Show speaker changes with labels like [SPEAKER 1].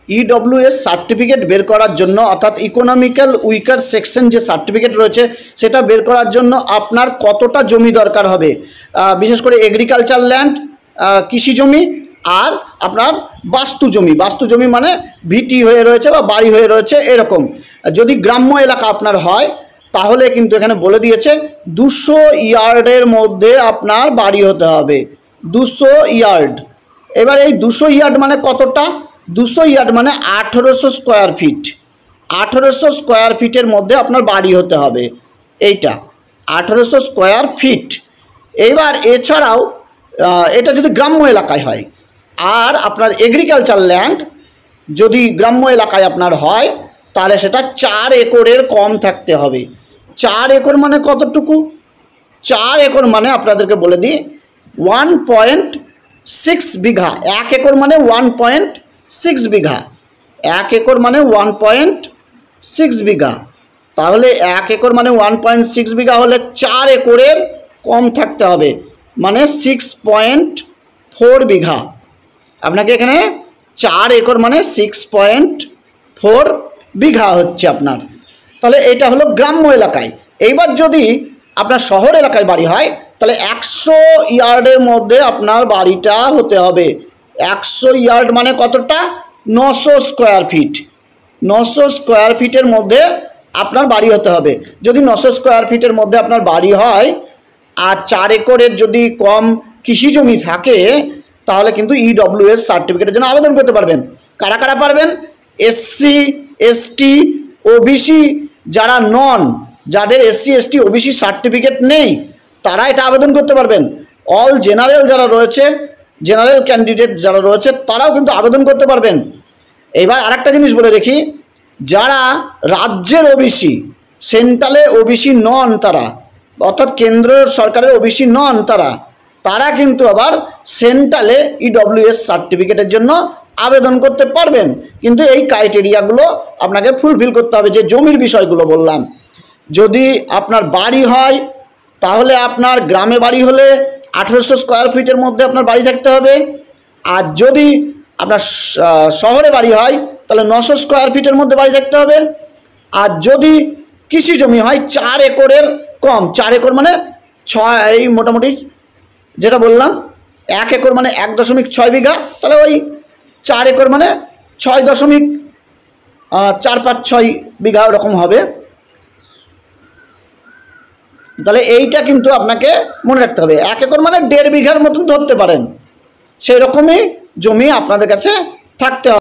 [SPEAKER 1] EWS certificate বের করার জন্য, অর্থাৎ ইকোনমিক্যাল উইকার সেকশন যে সার্টিফিকেট রয়েছে সেটা বের করার জন্য আপনার কতটা জমি দরকার হবে, বিশেষ করে এগ্রিকালচার ল্যান্ড, কৃষি জমি, আর আপনার বাস্তু জমি মানে ভিটি হয়ে রয়েছে বা বাড়ি হয়ে রয়েছে এরকম। যদি গ্রাম্য এলাকা আপনার হয় তাহলে কিন্তু এখানে বলে দিয়েছে 200 ইয়ার্ডের মধ্যে আপনার বাড়ি হতে হবে, 200 ইয়ার্ড। এবার এই 200 ইয়ার্ড মানে কতটা? 200 ইয়ার্ড মানে 1800 স্কোয়ার ফিট, 1800 স্কোয়ার ফিটের মধ্যে আপনার বাড়ি হতে হবে, এইটা 1800 স্কোয়ার ফিট। এইবার এছাড়াও এটা যদি গ্রাম্য এলাকায় হয়, আর আপনার এগ্রিকালচার ল্যান্ড যদি গ্রাম্য এলাকায় আপনার হয় তাহলে সেটা 4 একরের কম থাকতে হবে। 4 একর মানে কতটুকু? 4 একর মানে আপনাদেরকে বলে দিই 1.6 বিঘা। 1 একর মানে 1.6 বিঘা, 1 একর মানে 1.6 বিঘা। তাহলে 1 একর মানে 1.6 বিঘা হলে 4 একরের কম থাকতে হবে, মানে 6.4 বিঘা। আপনাকে এখানে 4 একর মানে 6.4 বিঘা হচ্ছে আপনার। তাহলে এটা হলো গ্রাম্য এলাকায়। এইবার যদি আপনার শহর এলাকায় বাড়ি হয় তাহলে 100 ইয়ার্ডের মধ্যে আপনার বাড়িটা হতে হবে। 100 ইয়ার্ড মানে কতটা? 900 স্কোয়ার ফিট। 900 স্কোয়ার ফিটের মধ্যে আপনার বাড়ি হতে হবে। যদি 900 স্কোয়ার ফিটের মধ্যে আপনার বাড়ি হয় আর 4 একরের যদি কম কৃষি জমি থাকে তাহলে কিন্তু ইডব্লিউএস সার্টিফিকেটের জন্য আবেদন করতে পারবেন। কারা কারা পারবেন? এসসি, এসটি, ওবিসি যারা নন, যাদের এসসি, এসটি, ওবিসি সার্টিফিকেট নেই তারা এটা আবেদন করতে পারবেন। অল জেনারেল যারা রয়েছে, জেনারেল ক্যান্ডিডেট যারা রয়েছে তারাও কিন্তু আবেদন করতে পারবেন। এবার আরেকটা জিনিস বলে দেখি, যারা রাজ্যের ওবিসি, সেন্ট্রালে ওবিসি নন তারা, অর্থাৎ কেন্দ্র সরকারের ওবিসি নন তারা কিন্তু আবার সেন্ট্রালে ইডব্লিউএস সার্টিফিকেটের জন্য আবেদন করতে পারবেন। কিন্তু এই ক্রাইটেরিয়াগুলো আপনাকে ফুলফিল করতে হবে, যে জমির বিষয়গুলো বললাম। যদি আপনার বাড়ি হয় তাহলে আপনার গ্রামে বাড়ি হলে 1800 স্কোয়ার ফিটের মধ্যে আপনার বাড়ি থাকতে হবে। আর যদি আপনার শহরে বাড়ি হয় তাহলে 900 স্কোয়ার ফিটের মধ্যে বাড়ি থাকতে হবে। আর যদি কৃষি জমি হয় 4 একরের কম, 4 একর মানে 6, এই মোটামুটি যেটা বললাম 1 একর মানে 1.6 বিঘা, তাহলে ওই 4 একর মানে 6.456 বিঘা ওরকম হবে। তাহলে এইটা কিন্তু আপনাকে মনে রাখতে হবে। 1 একর মানে 1.5 বিঘার মতন ধরতে পারেন, সেই রকমই জমি আপনাদের কাছে থাকতে হবে।